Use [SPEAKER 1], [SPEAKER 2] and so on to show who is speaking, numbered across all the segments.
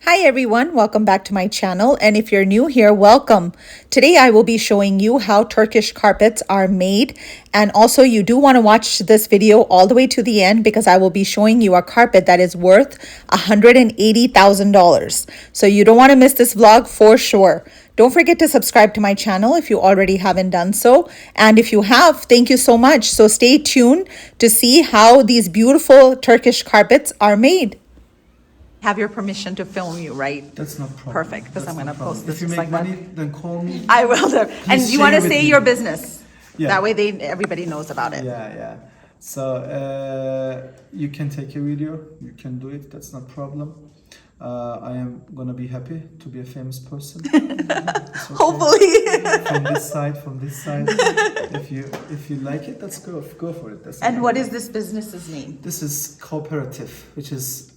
[SPEAKER 1] Hi everyone, welcome back to my channel, and if you're new here, welcome. Today I will be showing you how Turkish carpets are made, and also you do want to watch this video all the way to the end because I will be showing you a carpet that is worth $180,000. So you don't want to miss this vlog for sure. Don't forget to subscribe to my channel if you already haven't done so, and if you have, thank you so much. So stay tuned to see how these beautiful Turkish carpets are made. Have your permission to film you, right?
[SPEAKER 2] That's not problem.
[SPEAKER 1] Perfect, because I'm going to post this
[SPEAKER 2] If you
[SPEAKER 1] just
[SPEAKER 2] make
[SPEAKER 1] like
[SPEAKER 2] money,
[SPEAKER 1] that.
[SPEAKER 2] then call me.
[SPEAKER 1] I will. Do. And you want to
[SPEAKER 2] share with
[SPEAKER 1] say
[SPEAKER 2] me.
[SPEAKER 1] your business.
[SPEAKER 2] Yeah.
[SPEAKER 1] That way everybody knows about it.
[SPEAKER 2] Yeah. So you can take a video. You can do it. That's not problem. I am gonna be happy to be a famous person. It's okay.
[SPEAKER 1] Hopefully.
[SPEAKER 2] From this side. If you like it, let's go for it. That's
[SPEAKER 1] And what is this business's name?
[SPEAKER 2] This is cooperative, which is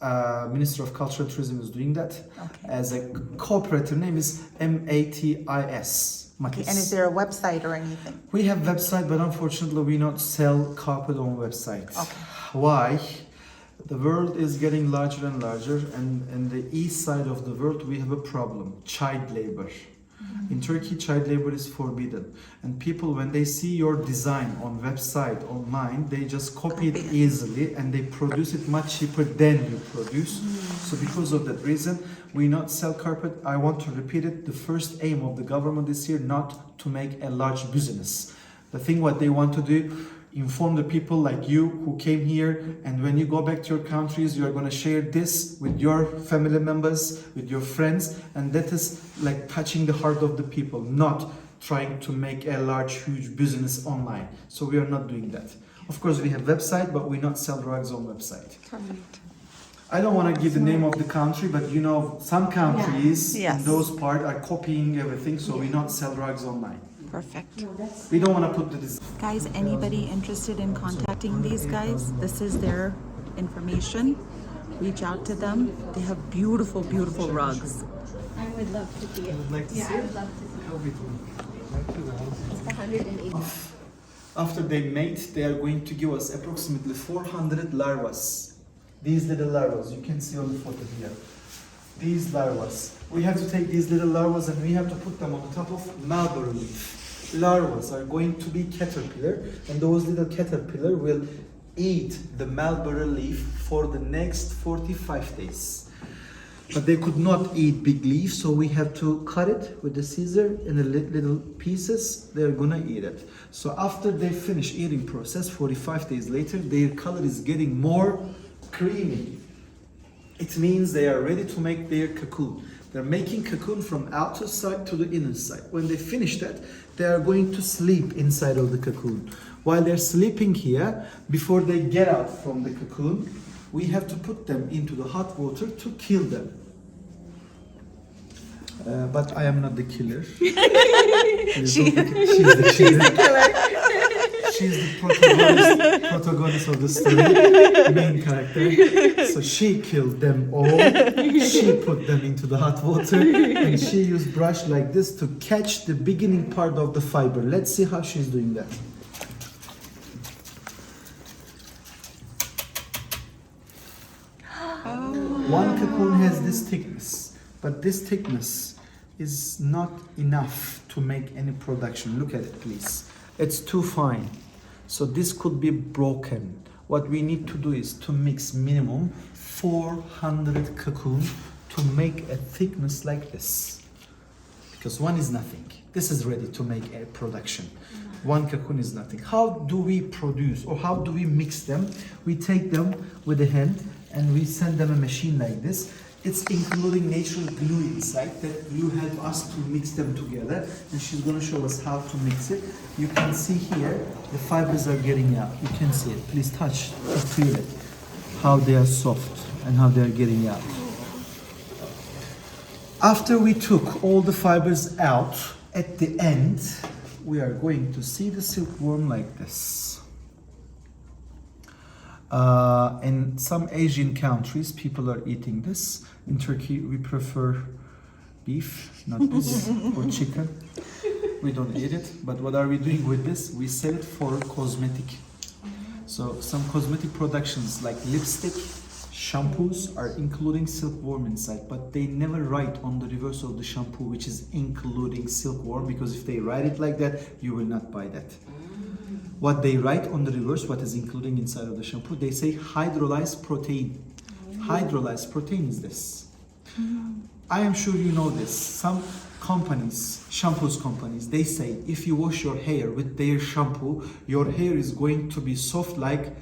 [SPEAKER 2] Minister of Culture and Tourism is doing that.
[SPEAKER 1] Okay.
[SPEAKER 2] As a cooperative name is MATIS.
[SPEAKER 1] Okay. And is there a website or anything?
[SPEAKER 2] We have website, but unfortunately we not sell carpet on website.
[SPEAKER 1] Okay.
[SPEAKER 2] Why? The world is getting larger and larger, and in the east side of the world we have a problem: child labor. In Turkey, child labor is forbidden, and people, when they see your design on website, online, they just copy it easily and they produce it much cheaper than you produce. So because of that reason, we not sell carpet. I want to repeat it: the first aim of the government this year not to make a large business. The thing what they want to do, inform the people like you who came here, and when you go back to your countries, you are going to share this with your family members, with your friends, and that is like touching the heart of the people, not trying to make a large, huge business online. So we are not doing that. Of course, we have website, but we not sell rugs on website.
[SPEAKER 1] Perfect.
[SPEAKER 2] I don't want to give the name of the country, but you know, some countries,
[SPEAKER 1] Yes.
[SPEAKER 2] those part are copying everything, so we not sell rugs online.
[SPEAKER 1] Perfect.
[SPEAKER 2] We don't want to put the design.
[SPEAKER 1] Guys, anybody interested in contacting these guys, this is their information. Reach out to them. They have beautiful, beautiful rugs.
[SPEAKER 3] I would love to see it.
[SPEAKER 2] Like to
[SPEAKER 3] Yeah,
[SPEAKER 2] see
[SPEAKER 3] I
[SPEAKER 2] it?
[SPEAKER 3] would love to see
[SPEAKER 2] How we do?
[SPEAKER 3] it. It's 180.
[SPEAKER 2] After they mate, they are going to give us approximately 400 larvas. These little larvas, you can see on the photo here. These larvas. We have to take these little larvas and we have to put them on the top of mulberry leaf. Larvas are going to be caterpillar, and those little caterpillar will eat the mulberry leaf for the next 45 days. But they could not eat big leaf, so we have to cut it with the scissor in the little pieces. They're gonna eat it. So after they finish eating process, 45 days later, their color is getting more creamy. It means they are ready to make their cocoon. They're making cocoon from outer side to the inner side. When they finish that, they are going to sleep inside of the cocoon. While they're sleeping here, before they get out from the cocoon, we have to put them into the hot water to kill them. But I am not the killer. She's the killer. She's the protagonist of the story, main character. So she killed them all. She put them into the hot water, and she used brush like this to catch the beginning part of the fiber. Let's see how she's doing that. One cocoon has this thickness, but this thickness is not enough to make any production. Look at it, please. It's too fine. So this could be broken. What we need to do is to mix minimum 400 cocoon to make a thickness like this. Because one is nothing. This is ready to make a production. One cocoon is nothing. How do we produce, or how do we mix them? We take them with a hand and we send them a machine like this. It's including natural glue inside. That glue help us to mix them together, and she's going to show us how to mix it. You can see here the fibers are getting out. You can see it. Please touch or feel it, how they are soft and how they are getting out. After we took all the fibers out, at the end we are going to see the silkworm like this. In some Asian countries, people are eating this. In Turkey, we prefer beef, not this, or chicken. We don't eat it. But what are we doing with this? We sell it for cosmetic. So some cosmetic productions like lipstick, Shampoos are including silkworm inside, but they never write on the reverse of the shampoo which is including silkworm, because if they write it like that, you will not buy that. What they write on the reverse, what is including inside of the shampoo, they say hydrolyzed protein. Hydrolyzed protein is this. I am sure you know this. Some companies, shampoos companies, they say if you wash your hair with their shampoo, your hair is going to be soft like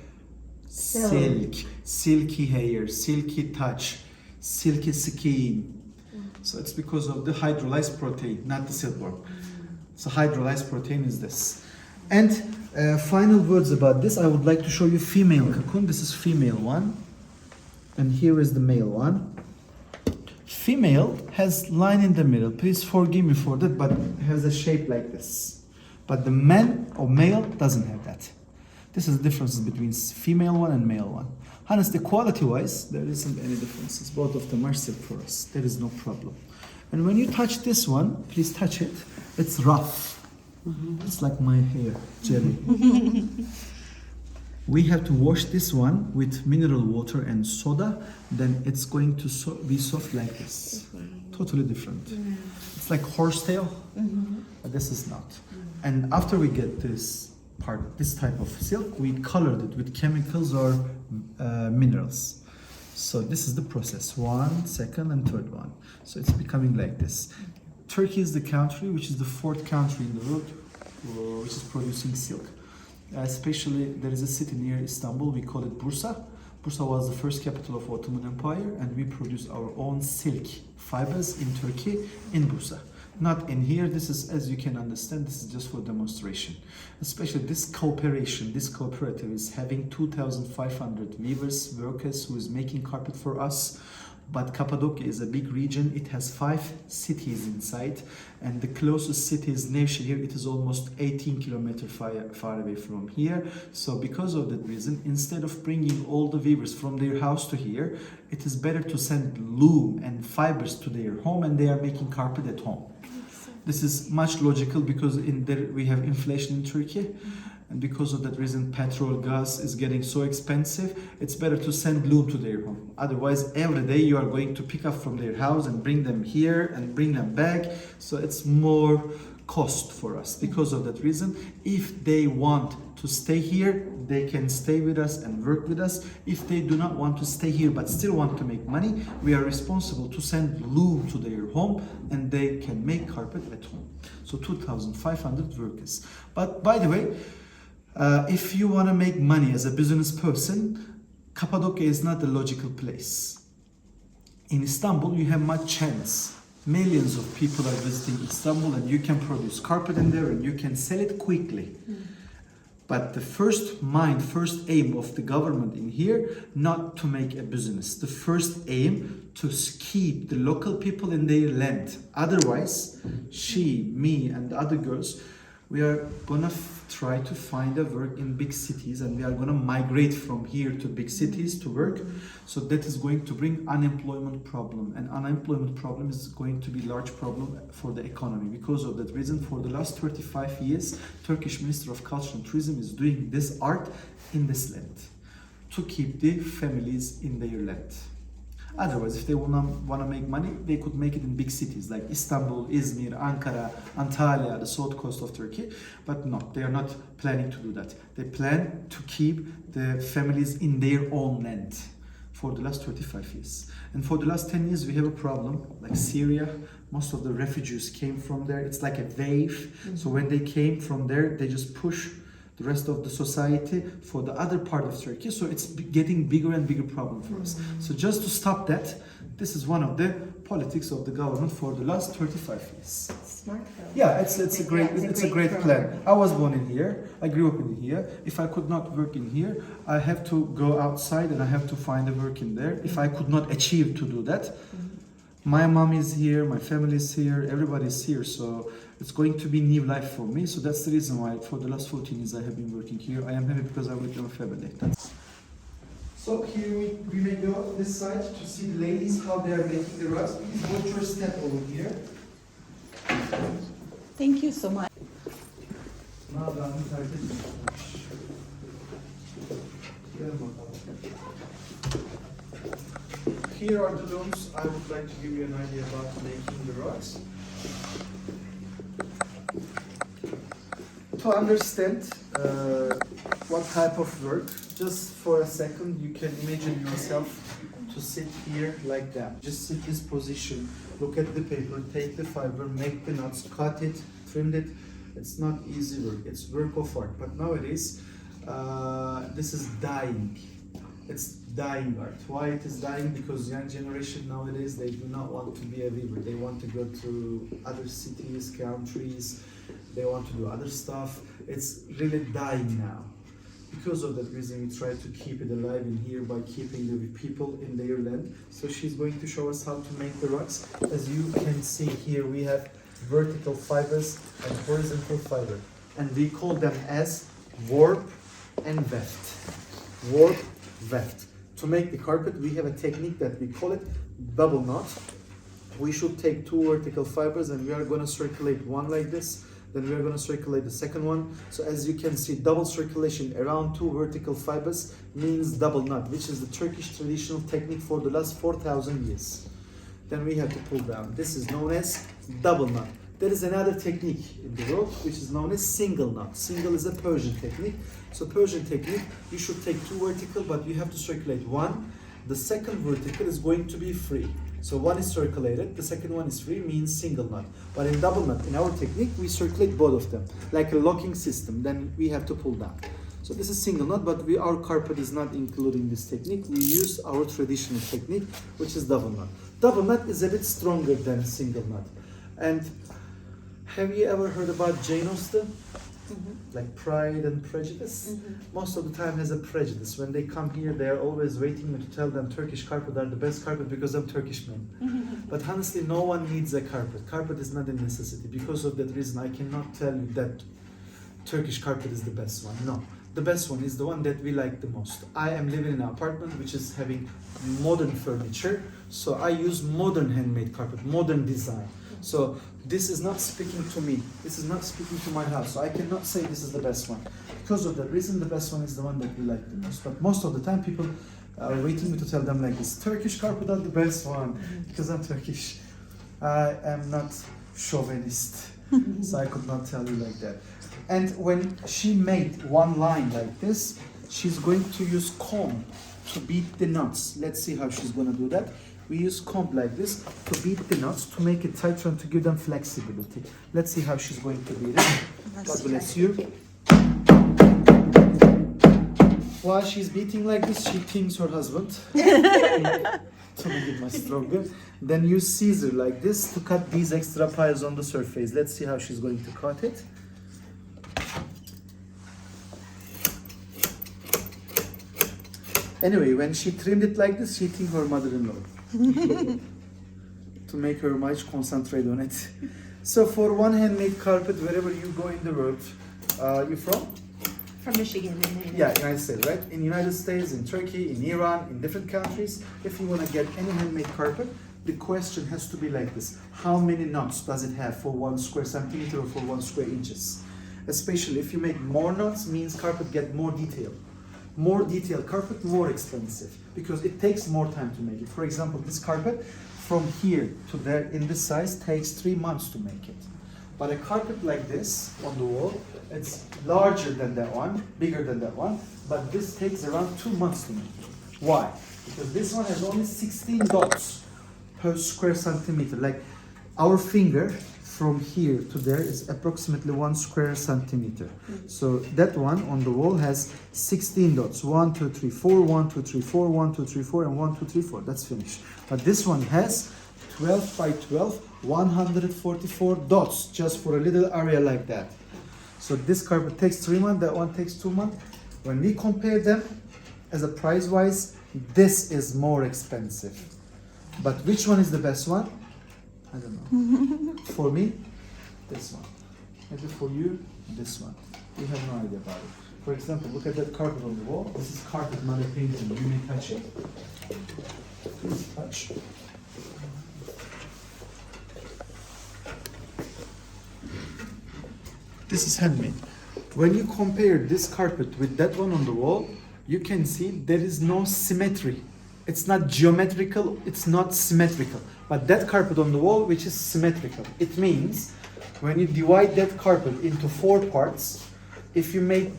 [SPEAKER 2] silk, silky hair, silky touch, silky skin. So it's because of the hydrolyzed protein, not the silkworm. So hydrolyzed protein is this. And final words about this, I would like to show you female cocoon. This is female one, and here is the male one. Female has line in the middle. Please forgive me for that, but it has a shape like this. But the man or male doesn't have that. This is the differences between female one and male one. Honestly, quality-wise, there isn't any differences. Both of them are silk for us. There is no problem. And when you touch this one, please touch it. It's rough. It's like my hair, jelly. We have to wash this one with mineral water and soda. Then it's going to be soft like this. Totally different. It's like horsetail, but this is not. And after we get this part, this type of silk, we colored it with chemicals or minerals. So this is the process, 1, 2nd, and 3rd one. So it's becoming like this. Turkey is the country which is the 4th country in the world which is producing silk. Especially there is a city near Istanbul, we call it Bursa. Bursa was the first capital of Ottoman Empire, and we produce our own silk fibers in Turkey, in Bursa. Not in here. This is, as you can understand, this is just for demonstration. Especially this cooperation, this cooperative is having 2,500 weavers, workers who is making carpet for us. But Cappadocia is a big region. It has 5 cities inside, and the closest city is Nevşehir. It is almost 18 kilometers far away from here. So because of that reason, instead of bringing all the weavers from their house to here, it is better to send loom and fibers to their home, and they are making carpet at home. This is much logical because in there we have inflation in Turkey. And because of that reason, petrol, gas is getting so expensive. It's better to send loom to their home. Otherwise, every day you are going to pick up from their house and bring them here and bring them back. So it's more cost for us. Because of that reason, if they want to stay here, they can stay with us and work with us. If they do not want to stay here but still want to make money, we are responsible to send loom to their home, and they can make carpet at home. So 2,500 workers. But by the way, if you want to make money as a business person, Cappadocia is not a logical place. In Istanbul, you have much chance. Millions of people are visiting Istanbul, and you can produce carpet in there and you can sell it quickly. But the first aim of the government in here, not to make a business. The first aim to keep the local people in their land. Otherwise, she, me, and the other girls, we are gonna try to find a work in big cities, and we are gonna migrate from here to big cities to work. So that is going to bring unemployment problem, and unemployment problem is going to be large problem for the economy. Because of that reason, for the last 35 years, Turkish Minister of Culture and Tourism is doing this art in this land to keep the families in their land. Otherwise, if they want to make money, they could make it in big cities like Istanbul, Izmir, Ankara, Antalya, the south coast of Turkey. But no, they are not planning to do that. They plan to keep the families in their own land for the last 35 years. And for the last 10 years, we have a problem like Syria. Most of the refugees came from there. It's like a wave. So when they came from there, they just push the rest of the society for the other part of Turkey. So it's getting bigger and bigger problem for us. So just to stop that, this is one of the politics of the government for the last 35 years.
[SPEAKER 3] Smart though.
[SPEAKER 2] Yeah, it's a great plan. I was born in here. I grew up in here. If I could not work in here, I have to go outside and I have to find a work in there. If I could not achieve to do that, my mom is here, my family is here, everybody's here. So it's going to be new life for me. So that's the reason why for the last 14 years I have been working here. I am happy because I'm with my family. So here we may go this side to see the ladies how they are making the rugs. Please watch your step over here.
[SPEAKER 1] Thank you so much.
[SPEAKER 2] Here are the looms. I would like to give you an idea about making the rugs. To understand what type of work, just for a second, you can imagine yourself to sit here like that. Just sit this position, look at the paper, take the fiber, make the knots, cut it, trim it. It's not easy work, it's work of art. But nowadays, this is dying. It's dying art. Why it is dying? Because young generation nowadays, they do not want to be a weaver. They want to go to other cities, countries. They want to do other stuff. It's really dying now. Because of that reason, we try to keep it alive in here by keeping the people in their land. So she's going to show us how to make the rugs. As you can see here, we have vertical fibers and horizontal fiber. And we call them as warp and weft. Warp, weft. To make the carpet, we have a technique that we call it double knot. We should take two vertical fibers and we are going to circulate one like this. Then we are going to circulate the second one. So as you can see, double circulation around two vertical fibers means double knot, which is the Turkish traditional technique for the last 4,000 years. Then we have to pull down. This is known as double knot. There is another technique in the world which is known as single knot. Single is a Persian technique. So Persian technique, you should take two vertical, but you have to circulate one. The second vertical is going to be free. So one is circulated, the second one is free, means single knot. But in double knot, in our technique, we circulate both of them, like a locking system. Then we have to pull down. So this is single knot, but our carpet is not including this technique. We use our traditional technique, which is double knot. Double knot is a bit stronger than single knot. And have you ever heard about Jane Austen? Like Pride and Prejudice? Most of the time has a prejudice. When they come here, they are always waiting me to tell them Turkish carpet are the best carpet because I'm Turkish man. But honestly, no one needs a carpet. Carpet is not a necessity. Because of that reason, I cannot tell you that Turkish carpet is the best one. No. The best one is the one that we like the most. I am living in an apartment which is having modern furniture. So I use modern handmade carpet, modern design. So this is not speaking to me. This is not speaking to my house. So I cannot say this is the best one. Because of that reason, the best one is the one that we like the most. But most of the time, people are waiting me to tell them like this. Turkish carpet are the best one. Because I'm Turkish. I am not chauvinist. So I could not tell you like that. And when she made one line like this, she's going to use comb to beat the knots. Let's see how she's going to do that. We use comb like this to beat the knots, to make it tighter and to give them flexibility. Let's see how she's going to beat it. God bless you. While she's beating like this, she thinks her husband to make it much stronger. Then use scissor like this to cut these extra piles on the surface. Let's see how she's going to cut it. Anyway, when she trimmed it like this, she thinks her mother-in-law. To make her much concentrate on it. So for one handmade carpet, wherever you go in the world, you from?
[SPEAKER 3] From Michigan.
[SPEAKER 2] Yeah, United States, right? In United States, in Turkey, in Iran, in different countries, if you want to get any handmade carpet, the question has to be like this. How many knots does it have for 1 square centimeter or for 1 square inches? Especially if you make more knots, means carpet get more detail. More detailed carpet, more expensive, because it takes more time to make it. For example, this carpet from here to there in this size takes 3 months to make it. But a carpet like this on the wall, it's larger than that one, bigger than that one, but this takes around 2 months to make it. Why? Because this one has only 16 dots per square centimeter. Like our finger from here to there is approximately 1 square centimeter. So that one on the wall has 16 dots. 1, 2, 3, 4, 1, 2, 3, 4, 1, 2, 3, 4, and 1, 2, 3, 4. That's finished. But this one has 12 by 12, 144 dots just for a little area like that. So this carpet takes 3 months, that one takes 2 months. When we compare them as a price wise, this is more expensive. But which one is the best one? I don't know. For me, this one. Maybe for you, this one. You have no idea about it. For example, look at that carpet on the wall. This is carpet, not a painting. You may touch it. Please touch. This is handmade. When you compare this carpet with that one on the wall, you can see there is no symmetry. It's not geometrical, it's not symmetrical. But that carpet on the wall, which is symmetrical, it means when you divide that carpet into 4 parts, if you make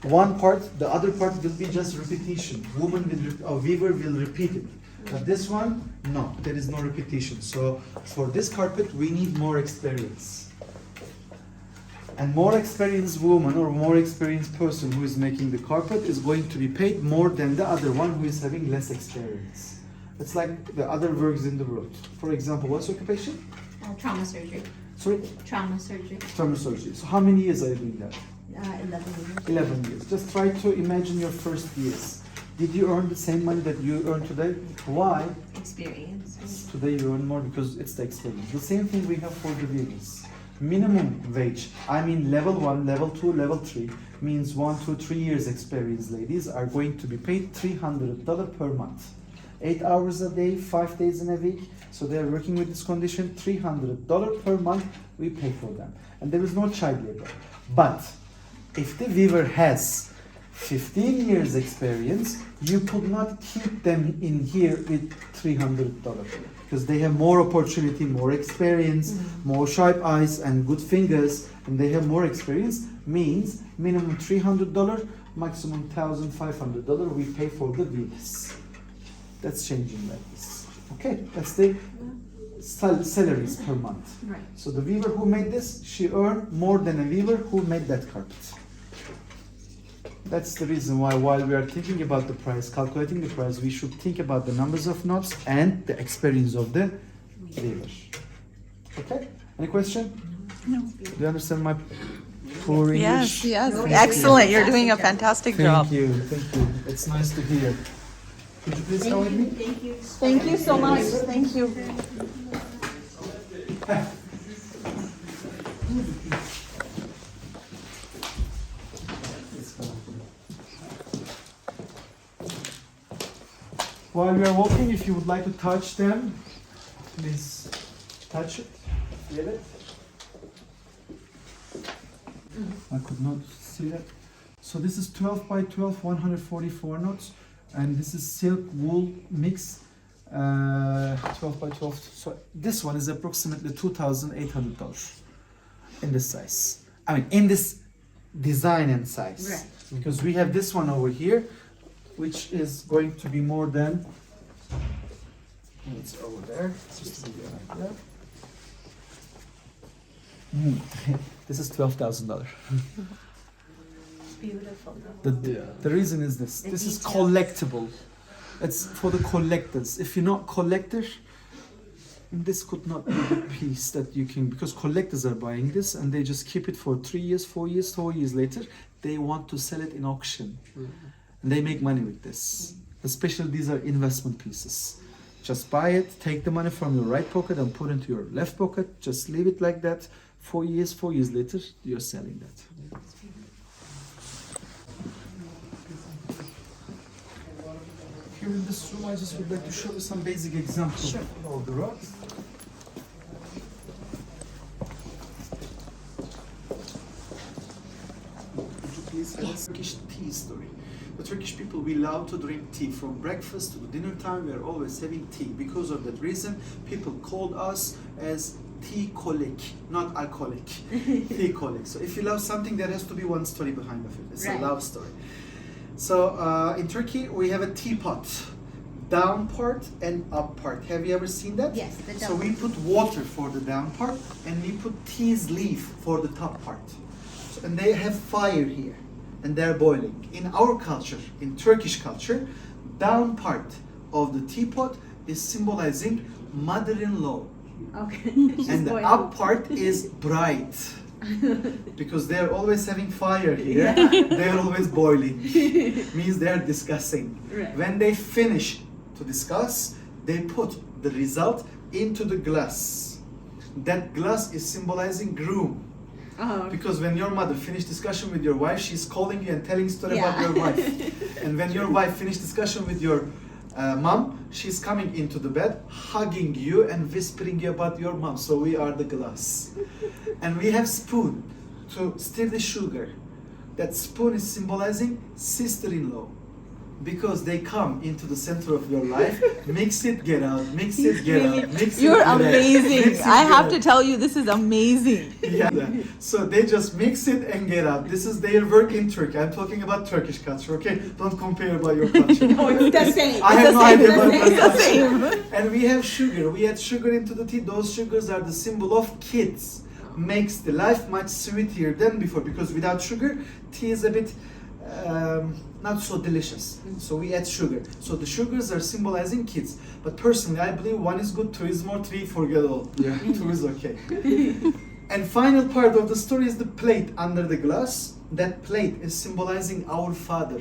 [SPEAKER 2] one part, the other part will be just repetition. Weaver will repeat it. But this one, no, there is no repetition. So for this carpet, we need more experience. And more experienced woman or more experienced person who is making the carpet is going to be paid more than the other one who is having less experience. It's like the other works in the world. For example, what's your occupation?
[SPEAKER 3] Trauma surgery.
[SPEAKER 2] Sorry?
[SPEAKER 3] Trauma surgery.
[SPEAKER 2] Trauma surgery. So how many years are you doing that?
[SPEAKER 3] 11 years.
[SPEAKER 2] 11 years. Just try to imagine your first years. Did you earn the same money that you earn today? Why?
[SPEAKER 3] Experience.
[SPEAKER 2] Today you earn more because it's the experience. The same thing we have for the weavers. Minimum wage, I mean level 1, level 2, level 3, means 1, 2, 3 years experience ladies are going to be paid $300 per month. 8 hours a day, 5 days in a week. So they are working with this condition, $300 per month we pay for them. And there is no child labor. But if the weaver has 15 years experience, you could not keep them in here with $300 because they have more opportunity, more experience, more sharp eyes and good fingers, and they have more experience, means minimum $300, maximum $1,500 we pay for the weavers. That's changing like this. Okay, that's the salaries per month.
[SPEAKER 3] Right.
[SPEAKER 2] So the weaver who made this, she earned more than a weaver who made that carpet. That's the reason why while we are thinking about the price, calculating the price, we should think about the numbers of knots and the experience of the weaver. Okay? Any question?
[SPEAKER 1] No.
[SPEAKER 2] Do you understand my poor English?
[SPEAKER 1] Yes, excellent. You're doing a fantastic job.
[SPEAKER 2] Thank you, thank you. It's nice to hear. Could you please come with me?
[SPEAKER 3] Thank you.
[SPEAKER 1] Thank you so much. Thank you.
[SPEAKER 2] While we are walking, if you would like to touch them, please touch it, feel it. I could not see that. So this is 12 by 12, 144 knots, and this is silk wool mix, 12 by 12. So this one is approximately $2,800 in this size. I mean, in this design and size.
[SPEAKER 3] Right.
[SPEAKER 2] Because we have this one over here, which is going to be more than, it's over there, just to give you an idea. This is $12,000.
[SPEAKER 3] Beautiful.
[SPEAKER 2] The reason is this. This is collectible. It's for the collectors. If you're not collector, this could not be the piece that you can, because collectors are buying this and they just keep it for 3 years, 4 years, 4 years later, they want to sell it in auction. And they make money with this. Especially these are investment pieces. Just buy it, take the money from your right pocket and put it into your left pocket. Just leave it like that. 4 years later, you're selling that. Here in this room, I just would like to show you some basic examples of the rods. Could you please have a Turkish tea story? The Turkish people, we love to drink tea. From breakfast to dinner time, we are always having tea. Because of that reason, people called us as tea colic, not alcoholic. Tea colic. So if you love something, there has to be one story behind of it. It's a love story. So in Turkey, we have a teapot. Down part and up part. Have you ever seen that?
[SPEAKER 3] Yes, the down
[SPEAKER 2] So we put water for the down part and we put tea's leaf for the top part. So, and they have fire here and they're boiling. In our culture, in Turkish culture, down part of the teapot is symbolizing mother-in-law.
[SPEAKER 3] Okay.
[SPEAKER 2] And the up part is bride. Because they're always having fire here, they're always boiling. Means they're discussing.
[SPEAKER 3] Right.
[SPEAKER 2] When they finish to discuss, they put the result into the glass. That glass is symbolizing groom.
[SPEAKER 3] Oh.
[SPEAKER 2] Because when your mother finished discussion with your wife, she's calling you and telling story about your wife. And when your wife finished discussion with your mom, she's coming into the bed, hugging you and whispering you about your mom. So we are the glass. And we have spoon to stir the sugar. That spoon is symbolizing sister-in-law. Because they come into the center of your life, mix it, get out, mix it, get out, mix it,
[SPEAKER 1] You're
[SPEAKER 2] get out,
[SPEAKER 1] amazing.
[SPEAKER 2] mix it,
[SPEAKER 1] I
[SPEAKER 2] get
[SPEAKER 1] have
[SPEAKER 2] out.
[SPEAKER 1] to tell you, this is amazing.
[SPEAKER 2] Yeah. So they just mix it and get out. This is their work in Turkey. I'm talking about Turkish culture, okay? Don't compare about your culture.
[SPEAKER 3] No, it's the same.
[SPEAKER 2] I have no idea about
[SPEAKER 1] It's
[SPEAKER 2] your
[SPEAKER 1] the same.
[SPEAKER 2] culture. And we have sugar. We add sugar into the tea. Those sugars are the symbol of kids. Makes the life much sweeter than before, because without sugar, tea is a bit not so delicious. So we add sugar. So the sugars are symbolizing kids. But personally, I believe one is good, two is more, three, forget all. Yeah, two is okay. And final part of the story is the plate under the glass. That plate is symbolizing our Father.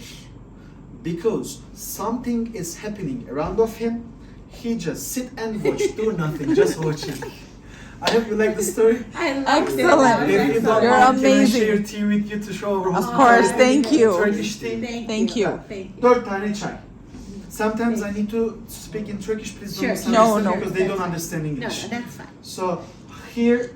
[SPEAKER 2] Because something is happening around of him, he just sit and watch, do nothing, just watching. I hope you like the story.
[SPEAKER 3] I love
[SPEAKER 1] Excellent.
[SPEAKER 2] If you don't
[SPEAKER 1] You're
[SPEAKER 2] mind, can I
[SPEAKER 1] amazing.
[SPEAKER 2] share tea with you to show our
[SPEAKER 1] Of
[SPEAKER 2] hospitality?
[SPEAKER 1] course, thank you.
[SPEAKER 2] Turkish tea.
[SPEAKER 1] Thank you.
[SPEAKER 3] Thank you.
[SPEAKER 2] 4 tane çay. Sometimes I need to speak in Turkish, please don't
[SPEAKER 3] Sure.
[SPEAKER 2] misunderstand
[SPEAKER 1] No,
[SPEAKER 2] because they don't understand
[SPEAKER 3] No,
[SPEAKER 2] English.
[SPEAKER 3] that's fine.
[SPEAKER 2] So here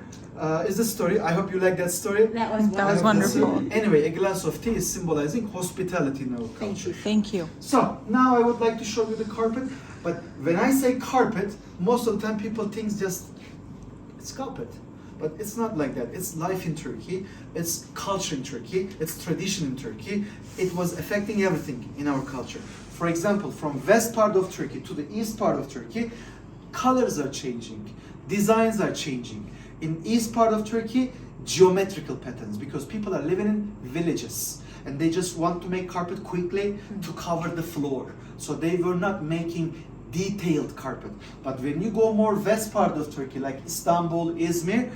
[SPEAKER 2] is the story. I hope you like that story.
[SPEAKER 3] That was
[SPEAKER 1] That was
[SPEAKER 3] wonderful.
[SPEAKER 1] wonderful.
[SPEAKER 2] Anyway, a glass of tea is symbolizing hospitality in our
[SPEAKER 3] Thank
[SPEAKER 2] culture.
[SPEAKER 3] you.
[SPEAKER 1] Thank you.
[SPEAKER 2] So now I would like to show you the carpet. But when I say carpet, most of the time people think just it's carpet. But it's not like that. It's life in Turkey. It's culture in Turkey. It's tradition in Turkey. It was affecting everything in our culture. For example, from west part of Turkey to the east part of Turkey, colors are changing, designs are changing. In east part of Turkey, geometrical patterns, because people are living in villages and they just want to make carpet quickly to cover the floor. So they were not making detailed carpet. But when you go more west part of Turkey, like Istanbul, Izmir,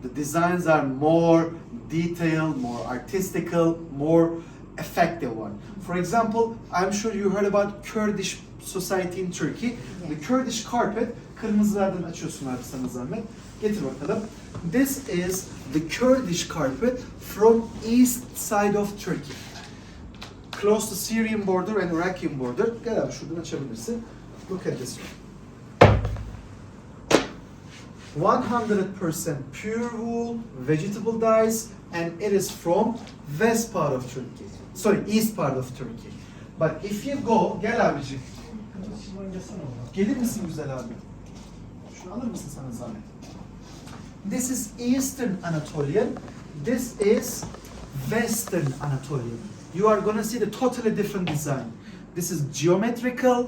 [SPEAKER 2] the designs are more detailed, more artistical, more effective one. For example, I'm sure you heard about Kurdish society in Turkey. The Kurdish carpet, kırmızılardan açıyorsun abi sana zahmet. Getir bakalım. This is the Kurdish carpet from east side of Turkey. Close to Syrian border and Iraqi border. Gel abi şuradan açabilirsin. Look at this one. 100% pure wool, vegetable dyes, and it is from west part of Turkey. Sorry, east part of Turkey. But if you go, gel abicim. Gelir misin güzel abi? Şunu alır mısın sana zahmet? This is Eastern Anatolian. This is Western Anatolian. You are gonna see the totally different design. This is geometrical,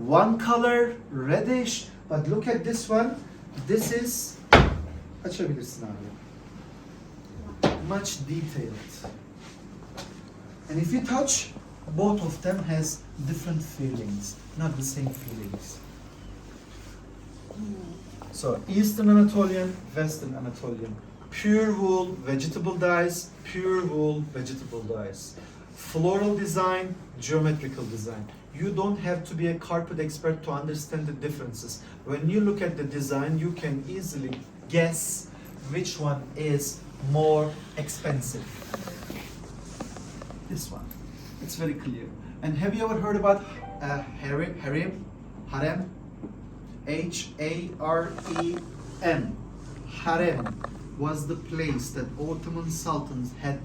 [SPEAKER 2] one color, reddish, but look at this one. This is, açabilirsin abi. Much detailed. And if you touch, both of them has different feelings, not the same feelings. So Eastern Anatolian, Western Anatolian. Pure wool, vegetable dyes, pure wool, vegetable dyes. Floral design, geometrical design. You don't have to be a carpet expert to understand the differences. When you look at the design, you can easily guess which one is more expensive. This one. It's very clear. And have you ever heard about harem? Harem? H-A-R-E-M. Harem was the place that Ottoman sultans had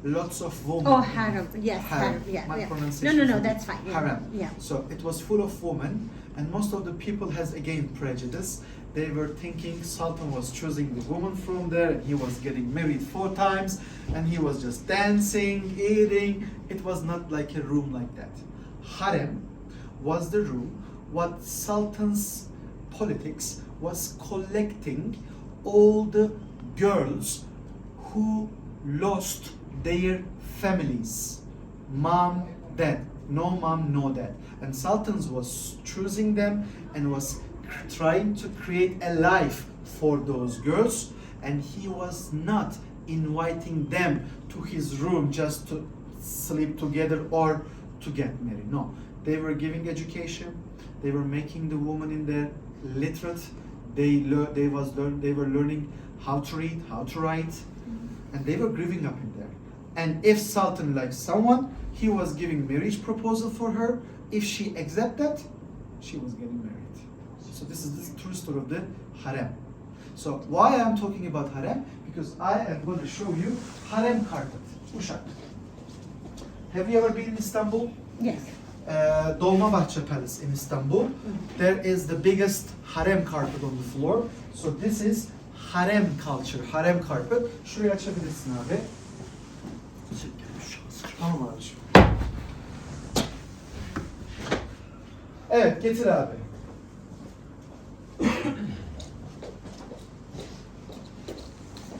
[SPEAKER 2] lots of women.
[SPEAKER 3] Oh, harem. Yes,
[SPEAKER 2] Harem.
[SPEAKER 3] harem. Yeah,
[SPEAKER 2] My
[SPEAKER 3] yeah.
[SPEAKER 2] pronunciation
[SPEAKER 3] No,
[SPEAKER 2] is
[SPEAKER 3] no,
[SPEAKER 2] a bit
[SPEAKER 3] that's fine. Yeah.
[SPEAKER 2] Harem.
[SPEAKER 3] Yeah.
[SPEAKER 2] So it was full of women, and most of the people has again prejudice. They were thinking Sultan was choosing the woman from there, and he was getting married 4 times, and he was just dancing, eating. It was not like a room like that. Harem was the room. What Sultan's politics was collecting all the girls who lost their families, mom, dad, no mom, no dad, and Sultans was choosing them and was trying to create a life for those girls, and he was not inviting them to his room just to sleep together or to get married. No, they were giving education, they were making the woman in there literate, they were learning how to read, how to write, and they were growing up in there. And if Sultan liked someone, he was giving marriage proposal for her. If she accepted, she was getting married. So this is the true story of the harem. So why I'm talking about harem? Because I am going to show you harem carpet. Uşak. Have you ever been in Istanbul?
[SPEAKER 3] Yes.
[SPEAKER 2] Dolmabahce Palace in Istanbul. There is the biggest harem carpet on the floor. So this is harem culture, harem carpet. Şurayı açabilirsin abi. Tamam abiciğim. Evet, getir abi.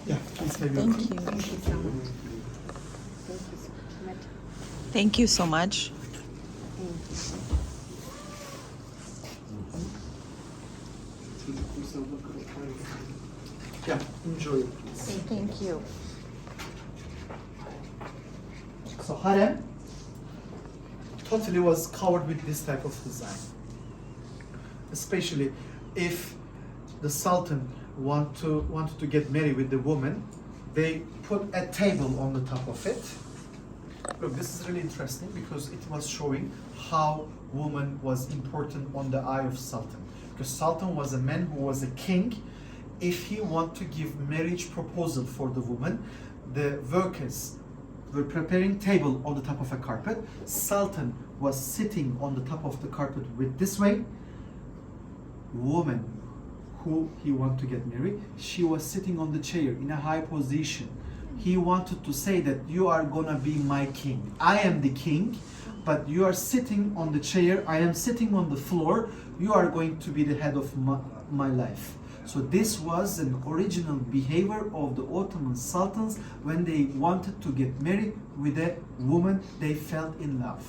[SPEAKER 2] Yeah, please have your
[SPEAKER 1] Thank you. Thank you so much.
[SPEAKER 2] Yeah, enjoy it, please.
[SPEAKER 1] Thank you.
[SPEAKER 2] So harem totally was covered with this type of design. Especially if the Sultan wanted to get married with the woman, they put a table on the top of it. Look, this is really interesting because it was showing how woman was important on the eye of Sultan. Because Sultan was a man who was a king. If he want to give marriage proposal for the woman, the workers were preparing table on the top of a carpet. Sultan was sitting on the top of the carpet with this way. Woman who he want to get married, she was sitting on the chair in a high position. He wanted to say that you are gonna be my king. I am the king, but you are sitting on the chair. I am sitting on the floor. You are going to be the head of my life. So this was an original behavior of the Ottoman sultans when they wanted to get married with a woman they felt in love.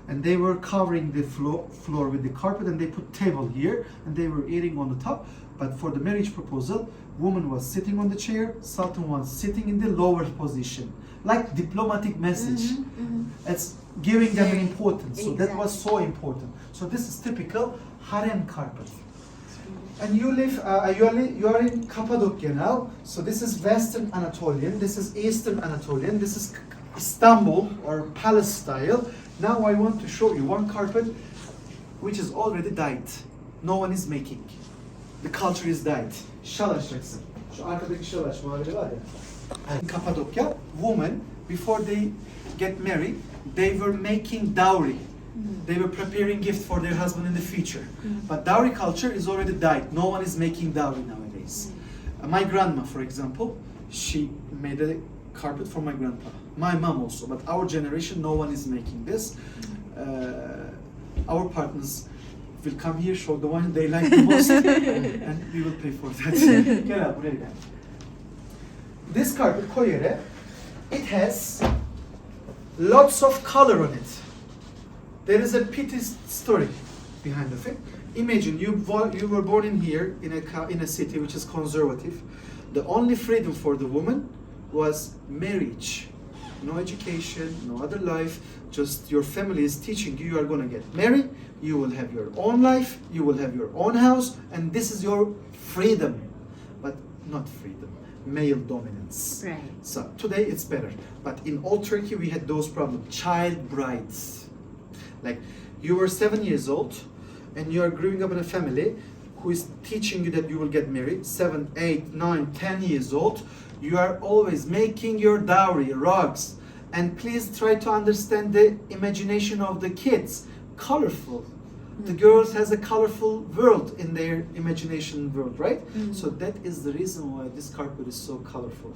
[SPEAKER 2] And they were covering the floor with the carpet, and they put table here, and they were eating on the top. But for the marriage proposal, woman was sitting on the chair, sultan was sitting in the lower position, like diplomatic message. It's giving them an importance. So that was so important. So this is typical harem carpet. And you live, you are in Cappadocia now. So this is Western Anatolian, this is Eastern Anatolian, this is Istanbul or palace style. Now I want to show you one carpet which is already dyed. No one is making. The culture is dyed. Şal açacaksın. Şu arkadaki şal aç, mavili var ya. In Cappadocia, women, before they get married, they were making dowry. They were preparing gift for their husband in the future. But dowry culture is already died. No one is making dowry nowadays. My grandma, for example, she made a carpet for my grandpa. My mom also, but our generation, no one is making this. Our partners will come here, show the one they like the most, and we will pay for that. Gel abi, buraya gel. This carpet, koy yere, it has lots of color on it. There is a pity story behind of it. Imagine you were born in here in a city which is conservative. The only freedom for the woman was marriage. No education, no other life, just your family is teaching you, you are going to get married, you will have your own life, you will have your own house, and this is your freedom. But not freedom, male dominance.
[SPEAKER 3] Right.
[SPEAKER 2] So today it's better. But in old Turkey we had those problems, child brides. Like you were 7 years old and you are growing up in a family who is teaching you that you will get married, 7, 8, 9, 10 years old. You are always making your dowry, rugs. And please try to understand the imagination of the kids. Colorful. The girls has a colorful world in their imagination world, right? So that is the reason why this carpet is so colorful.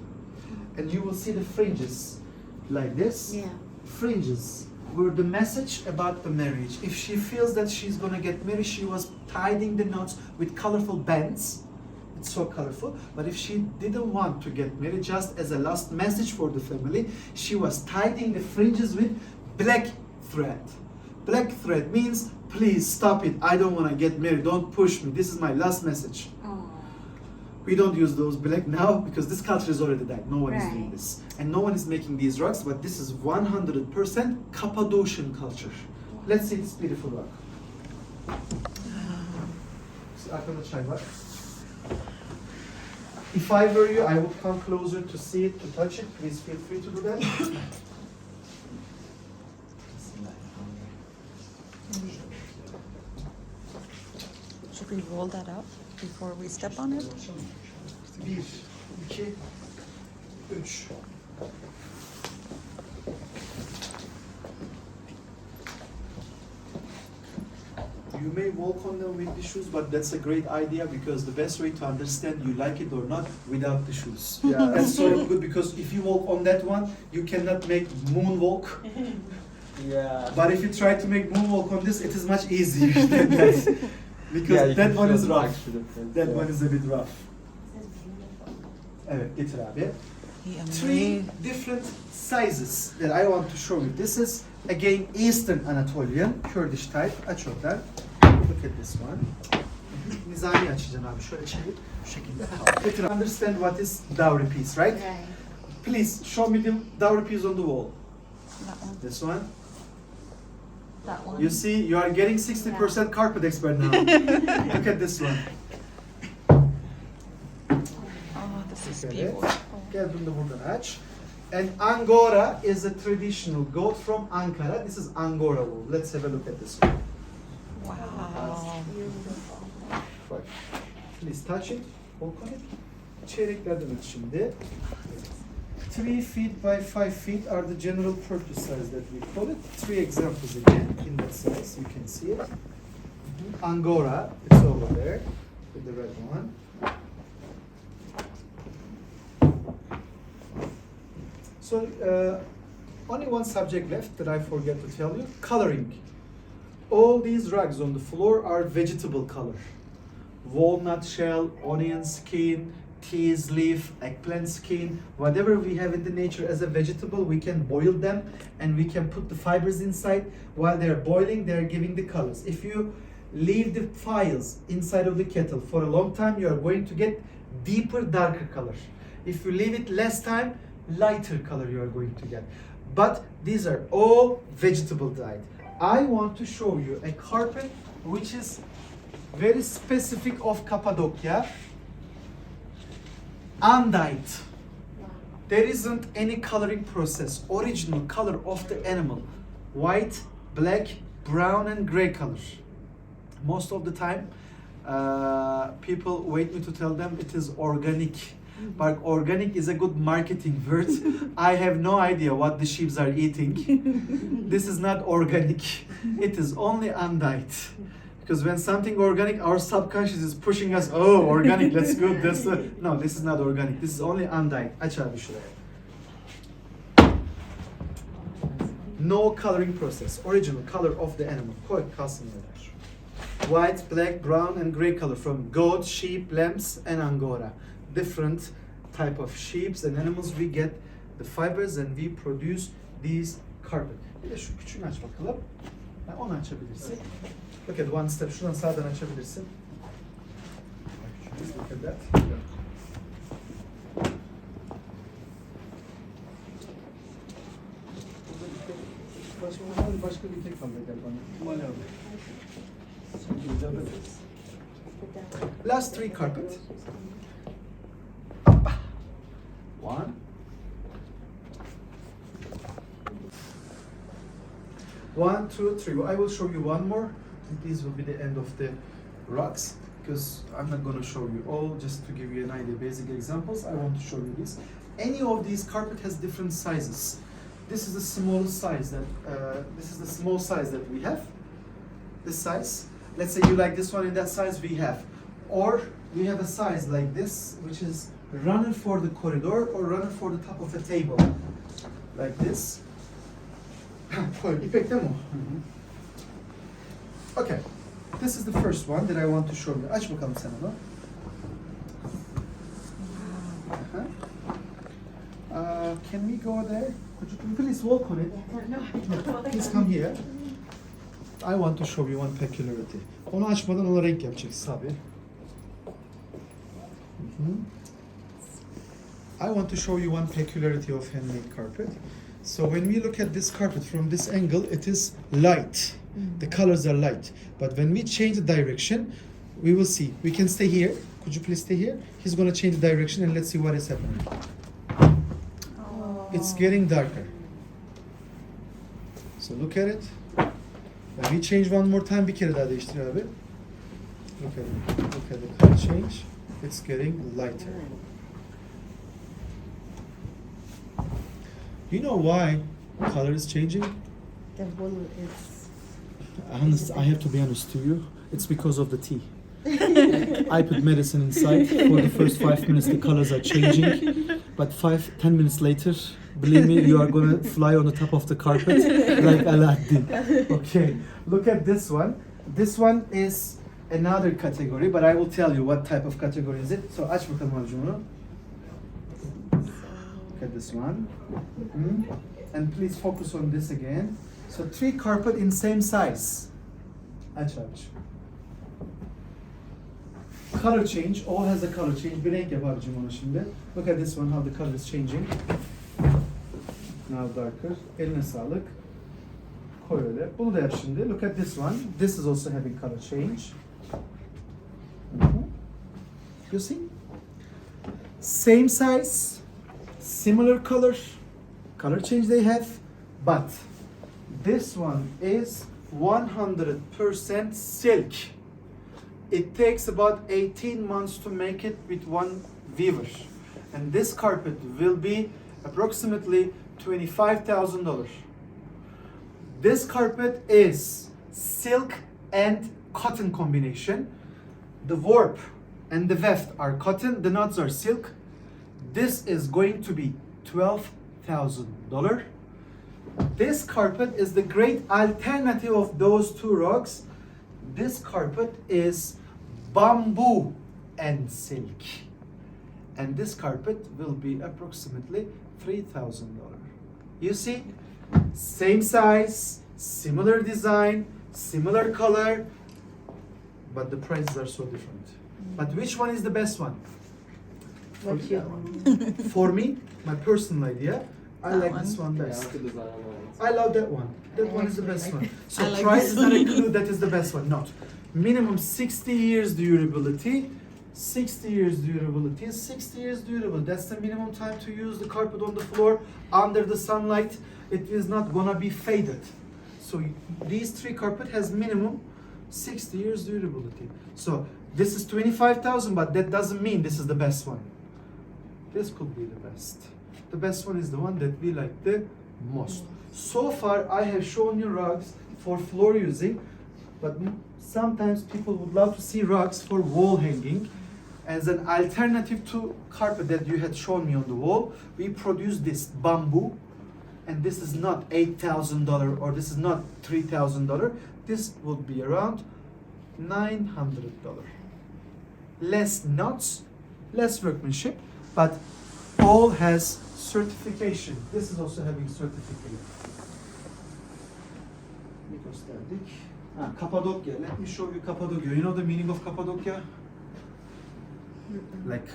[SPEAKER 2] And you will see the fringes like this.
[SPEAKER 3] Yeah.
[SPEAKER 2] Fringes were the message about the marriage. If she feels that she's gonna get married, she was tying the knots with colorful bands. It's so colorful. But if she didn't want to get married, just as a last message for the family, she was tying the fringes with black thread. Black thread means, please stop it. I don't want to get married. Don't push me. This is my last message.
[SPEAKER 3] Oh.
[SPEAKER 2] We don't use those black now because this culture is already died. No one is doing
[SPEAKER 3] Right.
[SPEAKER 2] this. And no one is making these rugs, but this is 100% Cappadocian culture. Let's see this beautiful rug. Arkada çay var. If I were you, I would come closer to see it, to touch it. Please feel free to do that.
[SPEAKER 1] Should we roll that up before we step on it?
[SPEAKER 2] 1, 2, 3. You may walk on them with the shoes, but that's a great idea because the best way to understand you like it or not without the shoes.
[SPEAKER 4] Yeah.
[SPEAKER 2] That's so good because if you walk on that one, you cannot make moonwalk.
[SPEAKER 4] Yeah.
[SPEAKER 2] But if you try to make moonwalk on this, it is much easier than that. Because
[SPEAKER 4] Yeah, you
[SPEAKER 2] that
[SPEAKER 4] can
[SPEAKER 2] one
[SPEAKER 4] feel
[SPEAKER 2] is
[SPEAKER 4] the
[SPEAKER 2] rough.
[SPEAKER 4] texture difference,
[SPEAKER 2] That
[SPEAKER 4] yeah.
[SPEAKER 2] one is a bit rough.
[SPEAKER 3] This is beautiful.
[SPEAKER 2] Evet, getir abi.
[SPEAKER 1] Yeah,
[SPEAKER 2] Three different sizes that I want to show you. This is again Eastern Anatolian Kurdish type. Aç oradan. Look at this one. Nizami açacaksın abi. Şöyle çevir. Şu şekilde. Better understand what is dowry piece, right?
[SPEAKER 3] Right.
[SPEAKER 2] Please show me the dowry piece on the wall.
[SPEAKER 1] That one.
[SPEAKER 2] This one.
[SPEAKER 3] That one.
[SPEAKER 2] You see, you are getting 60% carpet expert now. Look at this one.
[SPEAKER 1] Oh, this is
[SPEAKER 2] Okay.
[SPEAKER 1] beautiful.
[SPEAKER 2] Gel bunu da buradan aç. And Angora is a traditional goat from Ankara. This is Angora wool. Let's have a look at this one.
[SPEAKER 1] Wow.
[SPEAKER 3] Beautiful.
[SPEAKER 2] Bak. Please touch it. Hold on it. Çeyreklerden aç şimdi. 3 feet by 5 feet are the general purpose size that we call it. 3 examples again in that size. You can see it. Angora, it's over there with the red one. So, only one subject left that I forget to tell you, coloring. All these rugs on the floor are vegetable color. Walnut shell, onion skin, teas leaf, eggplant skin, whatever we have in the nature as a vegetable, we can boil them and we can put the fibers inside. While they're boiling, they're giving the colors. If you leave the files inside of the kettle for a long time, you are going to get deeper, darker color. If you leave it less time, lighter color you are going to get. But these are all vegetable dyed. I want to show you a carpet which is very specific of Cappadocia. Undyed. There isn't any coloring process. Original color of the animal. White, black, brown and gray color. Most of the time, people wait me to tell them it is organic. But organic is a good marketing word. I have no idea what the sheep are eating. This is not organic. It is only undyed. Because when something organic, our subconscious is pushing us, oh, organic, let's go. No, this is not organic. This is only undyed. Aç abi şuraya. No coloring process. Original color of the animal. Koy kalsın öyle. White, black, brown and gray color from goat, sheep, lambs and Angora. Different type of sheep and animals we get the fibers and we produce these carpet. Bir de şu küçüğünü aç bakalım. Ha, onu açabilirsin. Look at one step. Şuradan sağdan açabilirsin. Look at that. Başka bir tek kaldı galiba. Last 3 carpet. One. One, two, three. Well, I will show you one more. These will be the end of the rugs because I'm not going to show you all. Just to give you an idea, basic examples. I want to show you this. Any of these carpet has different sizes. This is the small size that small size that we have. This size. Let's say you like this one in that size we have, or we have a size like this, which is runner for the corridor or runner for the top of a table, like this. İpek değil mi o? Okay, this is the first one that I want to show you. Aç bakalım sen onu. Can we go there? Could you please walk on it? Please come here. I want to show you one peculiarity. Onu açmadan ona renk yapacaksın abi. I want to show you one peculiarity of handmade carpet. So when we look at this carpet from this angle, it is light. The colors are light. But when we change the direction, we will see. We can stay here. Could you please stay here? He's going to change the direction and let's see what is happening. It's getting darker. So look at it. When we change one more time, bir kere daha değiştir abi. Look at it. Look at the color change. It's getting lighter. You know why color is changing?
[SPEAKER 3] The wool is
[SPEAKER 2] I have to be honest to you. It's because of the tea. I put medicine inside. For the first 5 minutes, the colors are changing, but 5-10 minutes later, believe me, you are gonna fly on the top of the carpet like Aladdin. Okay, look at this one. This one is another category, but I will tell you what type of category is it. So aç bakalım Arjun'u. Look at this one. And please focus on this again. So 3 carpet in same size. Aç. Color change, all has a color change. Bir renk yapacağım onu şimdi. Look at this one, how the color is changing. Now darker. Eline sağlık. Koy öyle. Bunu da yap şimdi. Look at this one. This is also having color change. You see? Same size, similar color change they have, but this one is 100% silk. It takes about 18 months to make it with one weaver. And this carpet will be approximately $25,000. This carpet is silk and cotton combination. The warp and the weft are cotton, the knots are silk. This is going to be $12,000. This carpet is the great alternative of those 2 rugs. This carpet is bamboo and silk. And this carpet will be approximately $3,000. You see, same size, similar design, similar color, but the prices are so different. But which one is the best one?
[SPEAKER 3] What's your
[SPEAKER 2] For me, my personal idea, I
[SPEAKER 1] That
[SPEAKER 2] like
[SPEAKER 1] one?
[SPEAKER 2] this one
[SPEAKER 4] Yeah,
[SPEAKER 2] best.
[SPEAKER 4] that's the design on that.
[SPEAKER 2] I love that one. That one is the best one. So
[SPEAKER 1] I like
[SPEAKER 2] price
[SPEAKER 1] this
[SPEAKER 2] is not
[SPEAKER 1] one.
[SPEAKER 2] included, that is the best one. Not. Minimum 60 years durability. 60 years durability is 60 years durable. That's the minimum time to use the carpet on the floor under the sunlight. It is not gonna be faded. So these 3 carpet has minimum 60 years durability. So this is 25,000, but that doesn't mean this is the best one. This could be the best. The best one is the one that we like the most. So far, I have shown you rugs for floor using, but sometimes people would love to see rugs for wall hanging. As an alternative to carpet that you had shown me on the wall, we produce this bamboo, and this is not $8,000 or this is not $3,000. This would be around $900. Less knots, less workmanship, but all has certification. This is also having certificate. Bir gösterdik. Cappadocia. Let me show you Cappadocia. You know the meaning of Cappadocia? Like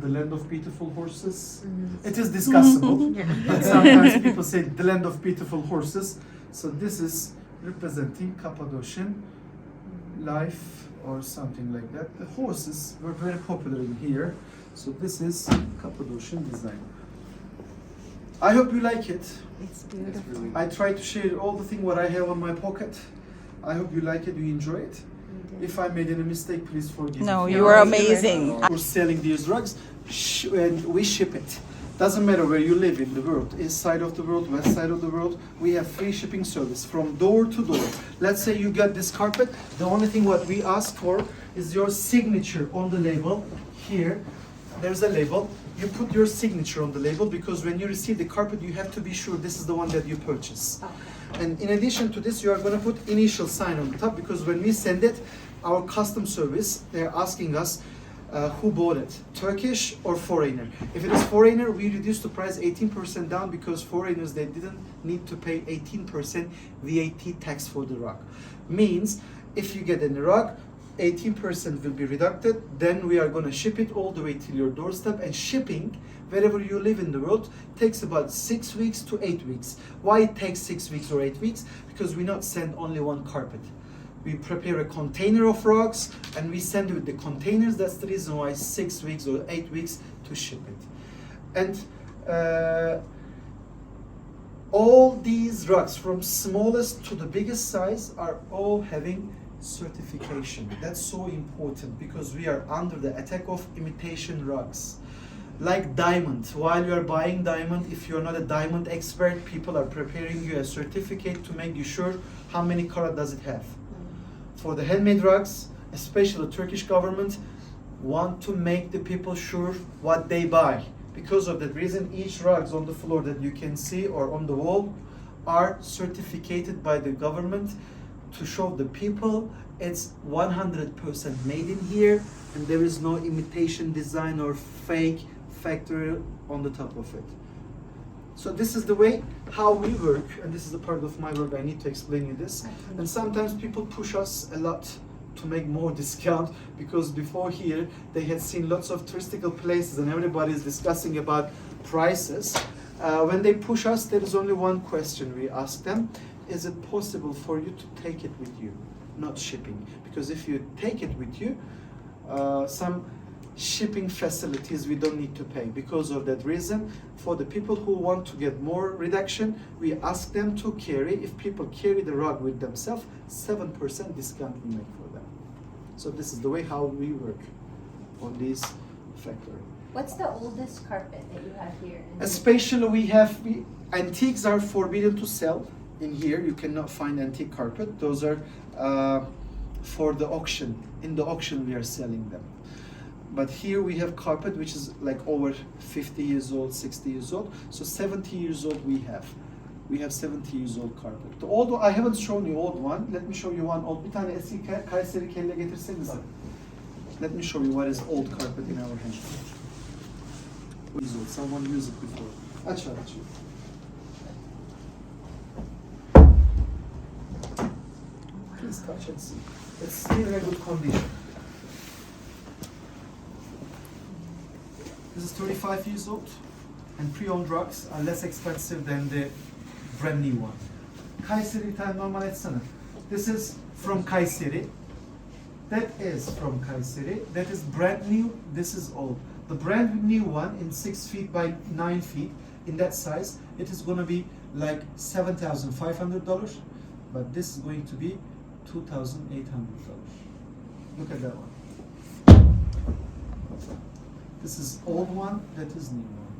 [SPEAKER 2] the land of beautiful horses. It is discussable, but sometimes people say the land of beautiful horses. So this is representing Cappadocian life or something like that. The horses were very popular in here. So this is Cappadocian design. I hope you like it.
[SPEAKER 3] It's beautiful.
[SPEAKER 2] I try to share all the thing what I have on my pocket. I hope you like it, you enjoy it. If I made any mistake, please forgive me.
[SPEAKER 1] No, you are
[SPEAKER 3] No,
[SPEAKER 1] amazing.
[SPEAKER 2] We're selling these rugs and we ship it. Doesn't matter where you live in the world, east side of the world, west side of the world, we have free shipping service from door to door. Let's say you got this carpet, the only thing what we ask for is your signature on the label. Here, there's a label. You put your signature on the label because when you receive the carpet, you have to be sure this is the one that you purchase. And in addition to this, you are going to put initial sign on the top because when we send it, our custom service, they're asking us who bought it, Turkish or foreigner. If it is foreigner, we reduce the price 18% down because foreigners, they didn't need to pay 18% VAT tax for the rug. Means if you get a rug, 18% will be deducted, then we are going to ship it all the way to your doorstep, and shipping wherever you live in the world takes about 6 weeks to 8 weeks. Why it takes 6 weeks or 8 weeks? Because we not send only one carpet. We prepare a container of rugs and we send it with the containers. That's the reason why 6 weeks or 8 weeks to ship it. And all these rugs from smallest to the biggest size are all having certification. That's so important because we are under the attack of imitation rugs. like diamond. While you are buying diamond, if you're not a diamond expert, people are preparing you a certificate to make you sure how many karat does it have. For the handmade rugs, especially the Turkish government want to make the people sure what they buy. Because of that reason, each rugs on the floor that you can see or on the wall are certificated by the government to show the people it's 100% made in here and there is no imitation design or fake factory on the top of it. So this is the way how we work, and this is a part of my work. I need to explain you this. And sometimes people push us a lot to make more discount, because before here they had seen lots of touristical places and everybody is discussing about prices. When they push us, there is only one question we ask them: is it possible for you to take it with you, not shipping? Because if you take it with you, some shipping facilities we don't need to pay. Because of that reason, for the people who want to get more reduction, we ask them to carry, if people carry the rug with themselves, 7% discount we make for them. So this is the way how we work on this factory.
[SPEAKER 3] What's the oldest carpet that you have here?
[SPEAKER 2] Especially antiques are forbidden to sell in here. You cannot find antique carpet. Those are for the auction. In the auction we are selling them. But here we have carpet which is like over 50 years old, 60 years old. So 70 years old we have. We have 70 years old carpet. The old one, I haven't shown you old one. Let me show you one old. Bir tane eski Kayseri kelle getirsenize. Let me show you what is old carpet in our hands. Someone used it before. Aç. Please touch and see. It's still in a good condition. This is 35 years old, and pre-owned rugs are less expensive than the brand new one. Kayseri bir tane normal etsene. This is from Kayseri. That is from Kayseri. That is brand new. This is old. The brand new one in 6 feet by 9 feet, in that size, it is going to be like $7,500, but this is going to be $2,800. Look at that one. This is old one, that is new one.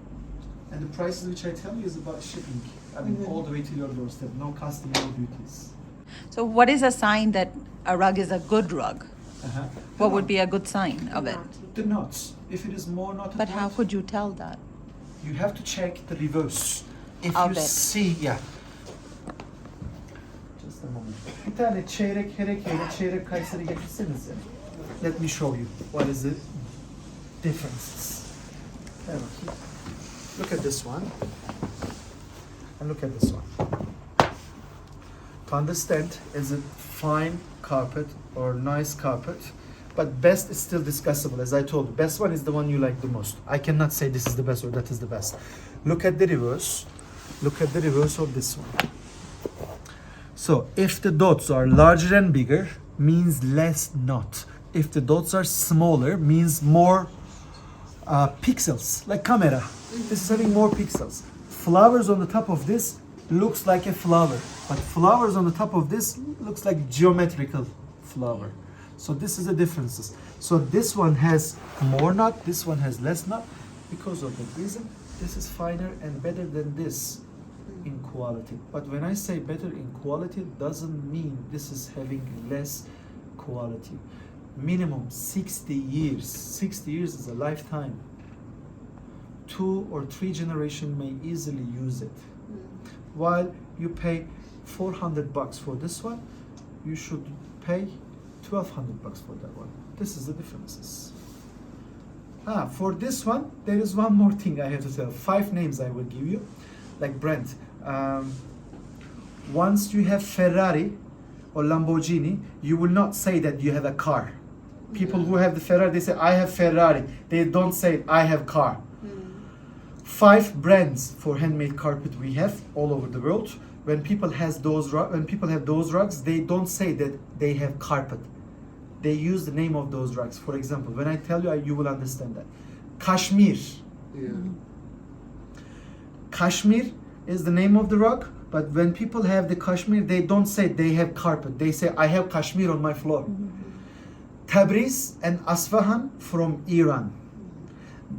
[SPEAKER 2] And the prices which I tell you is about shipping. I mean, all the way to your doorstep, no customs, no duties.
[SPEAKER 1] So, what is a sign that a rug is a good rug? What would be a good sign of it?
[SPEAKER 2] The knots. If it is more knotted,
[SPEAKER 1] But how could you tell that?
[SPEAKER 2] you have to check the reverse. If
[SPEAKER 1] Of
[SPEAKER 2] you
[SPEAKER 1] it.
[SPEAKER 2] see, yeah. Just a moment. Bir tane çeyrek Kayseri getirsenize. Let me show you what is the differences. Evet. Look at this one. And look at this one. To understand, is it fine carpet or nice carpet? But best is still discussable. As I told you, best one is the one you like the most. I cannot say this is the best or that is the best. Look at the reverse. Look at the reverse of this one. So if the dots are larger and bigger, means less knot. If the dots are smaller, means more pixels, like camera. This is having more pixels. Flowers on the top of this looks like a flower, but flowers on the top of this looks like geometrical flower. So this is the differences. So this one has more knot, this one has less knot. Because of the reason, this is finer and better than this in quality. But when I say better in quality, doesn't mean this is having less quality. Minimum 60 years. 60 years is a lifetime. 2 or 3 generations may easily use it. While you pay $400 for this one, you should pay $1,200 for that one. This is the differences. For this one, there is one more thing I have to tell. 5 names I will give you. Like Brent. Once you have Ferrari or Lamborghini, you will not say that you have a car. People who have the Ferrari, they say, I have Ferrari. They don't say, I have car. 5 brands for handmade carpet we have all over the world. When people have those rugs, they don't say that they have carpet. They use the name of those rugs. For example, when I tell you, you will understand that. Kashmir.
[SPEAKER 4] Yeah.
[SPEAKER 2] Kashmir is the name of the rug, but when people have the Kashmir, they don't say they have carpet. They say, I have Kashmir on my floor. Tabriz and Asfahan from Iran.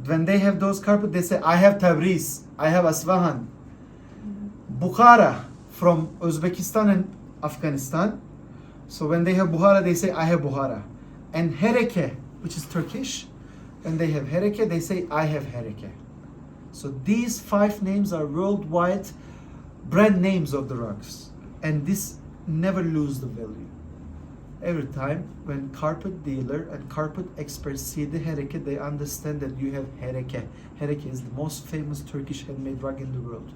[SPEAKER 2] When they have those carpet, they say, I have Tabriz, I have Asfahan. Bukhara from Uzbekistan and Afghanistan. So when they have Bukhara, they say, I have Bukhara. And Hereke, which is Turkish, when they have Hereke, they say, I have Hereke. So these 5 names are worldwide brand names of the rugs. And this never lose the value. Every time when carpet dealer and carpet experts see the Hereke, they understand that you have Hereke. Hereke is the most famous Turkish handmade rug in the world.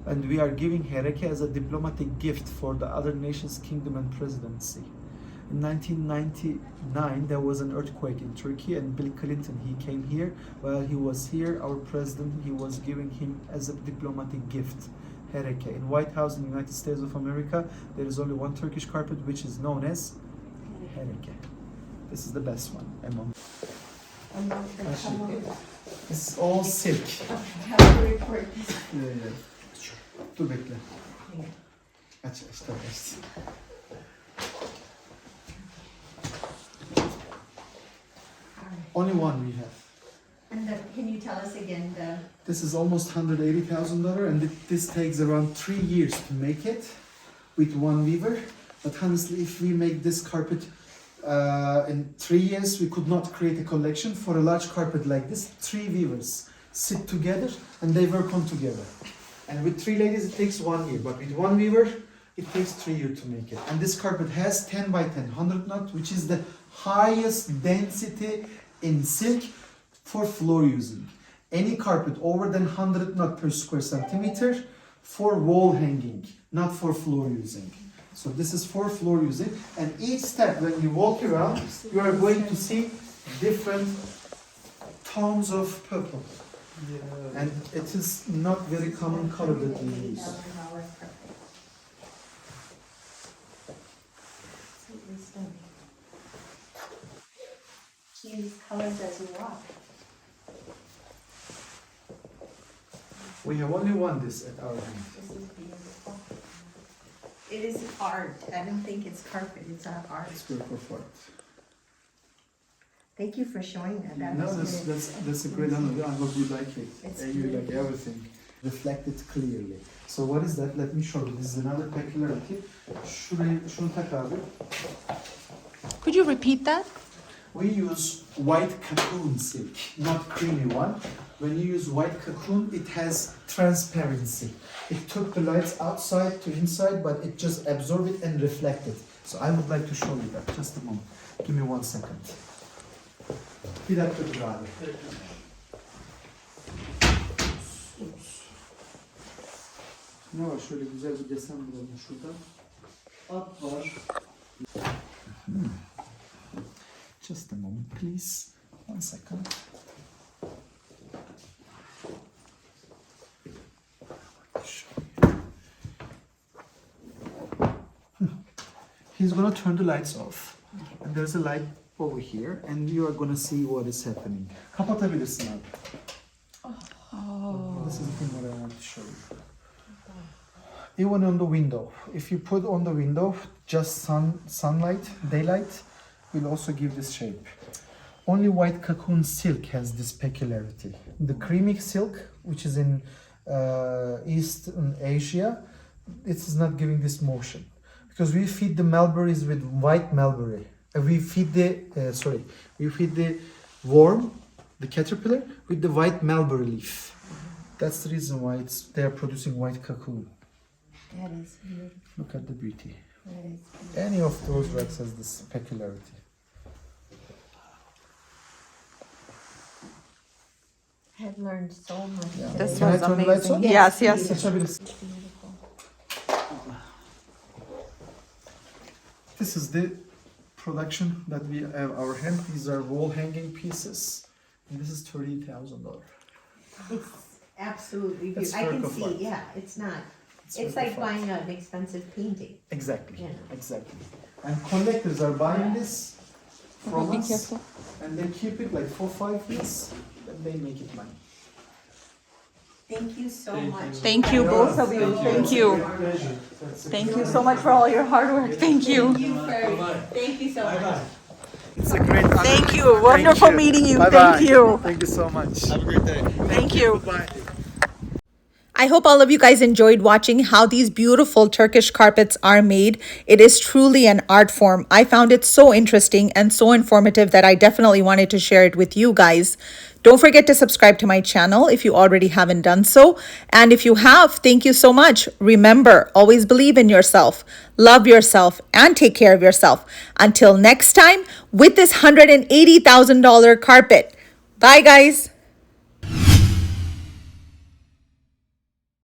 [SPEAKER 2] And we are giving Hereke as a diplomatic gift for the other nations' kingdom and presidency. In 1999, there was an earthquake in Turkey, and Bill Clinton, he came here. While he was here, our president, he was giving him as a diplomatic gift, Hereke. In White House in the United States of America, there is only one Turkish carpet, which is known as Hereke. This is the best one among. This is all silk.
[SPEAKER 3] How to report this?
[SPEAKER 2] Dur bekle. Aç, tabii. Only one we have.
[SPEAKER 3] And can you tell us again the?
[SPEAKER 2] This is almost $180,000, and this takes around 3 years to make it with one weaver. But honestly, if we make this carpet in 3 years, we could not create a collection for a large carpet like this. 3 weavers sit together and they work on together. And with 3 ladies, it takes 1 year. But with one weaver, it takes 3 years to make it. And this carpet has 10 by 10, 100 knot, which is the highest density in silk for floor using. Any carpet over than 100 knot per square centimeter for wall hanging, not for floor using. So this is for floor using. And each step, when you walk around, you are going to see different tones of purple. Yeah. And it is not very common color that we use.
[SPEAKER 3] Absolutely stunning. Use colors as you walk.
[SPEAKER 2] We have only one this at our hand.
[SPEAKER 3] This is beautiful. It is art. I don't think it's carpet. It's our art.
[SPEAKER 2] It's work of art.
[SPEAKER 3] Thank you for showing that. That
[SPEAKER 2] No,
[SPEAKER 3] was good.
[SPEAKER 2] that's a great honor. I hope you like it.
[SPEAKER 3] It's
[SPEAKER 2] You like
[SPEAKER 3] beautiful.
[SPEAKER 2] everything. Reflected clearly. So what is that? Let me show you. This is another peculiarity. Şunu tak abi.
[SPEAKER 1] Could you repeat that?
[SPEAKER 2] We use white cocoon silk, not creamy one. When you use white cocoon, it has transparency. It took the lights outside to inside, but it just absorbed it and reflected. So I would like to show you that. Just a moment. Give me 1 second. Bir dakika dur abi. Ne var? Şöyle güzel bir desen bulalım şurada. At var. Just a moment, please. 1 second. He's gonna turn the lights off. And there's a light over here, and you are gonna see what is happening. Kapatabilirsin abi. This is the thing that I want to show you. Even on the window, if you put on the window just sunlight, daylight, will also give this shape. Only white cocoon silk has this peculiarity. The creamy silk, which is in Eastern Asia, it is not giving this motion. Because we feed the mulberries with white mulberry. We feed the worm, the caterpillar, with the white mulberry leaf. That's the reason why they are producing white cocoon.
[SPEAKER 3] That is beautiful.
[SPEAKER 2] Look at the beauty.
[SPEAKER 3] That is beautiful.
[SPEAKER 2] Any of those rugs has this peculiarity.
[SPEAKER 3] I've learned so much.
[SPEAKER 2] Yeah.
[SPEAKER 1] This
[SPEAKER 2] Can I
[SPEAKER 1] was
[SPEAKER 2] turn the lights
[SPEAKER 1] amazing.
[SPEAKER 2] on?
[SPEAKER 1] Yes, yes.
[SPEAKER 2] Açabilirsin.
[SPEAKER 3] Beautiful.
[SPEAKER 2] This is the production that we have our hand. These are wall hanging pieces. And this is $30,000.
[SPEAKER 3] It's absolutely
[SPEAKER 2] It's
[SPEAKER 3] beautiful. I can
[SPEAKER 2] work of
[SPEAKER 3] see,
[SPEAKER 2] art.
[SPEAKER 3] yeah, it's not. It's
[SPEAKER 2] work
[SPEAKER 3] like
[SPEAKER 2] of art.
[SPEAKER 3] buying an expensive painting.
[SPEAKER 2] Exactly.
[SPEAKER 3] Yeah.
[SPEAKER 2] Exactly. And collectors are buying this from
[SPEAKER 1] Be
[SPEAKER 2] us,
[SPEAKER 1] careful.
[SPEAKER 2] and they keep it like for 5 years, and they make it money.
[SPEAKER 3] Thank you so much.
[SPEAKER 1] Thank you, both of you. Thank you.
[SPEAKER 2] Pleasure. That's a
[SPEAKER 1] Thank you so much for all your hard work. Thank you.
[SPEAKER 3] Thank you so much.
[SPEAKER 2] It's a great honor.
[SPEAKER 1] Thank you. Wonderful meeting you.
[SPEAKER 2] Bye-bye.
[SPEAKER 1] Thank you.
[SPEAKER 2] Thank you so much.
[SPEAKER 4] Have a great day.
[SPEAKER 1] Thank you.
[SPEAKER 2] Bye.
[SPEAKER 1] I hope all of you guys enjoyed watching how these beautiful Turkish carpets are made. It is truly an art form. I found it so interesting and so informative that I definitely wanted to share it with you guys. Don't forget to subscribe to my channel if you already haven't done so. And if you have, thank you so much. Remember, always believe in yourself, love yourself, and take care of yourself. Until next time, with this $180,000 carpet. Bye, guys.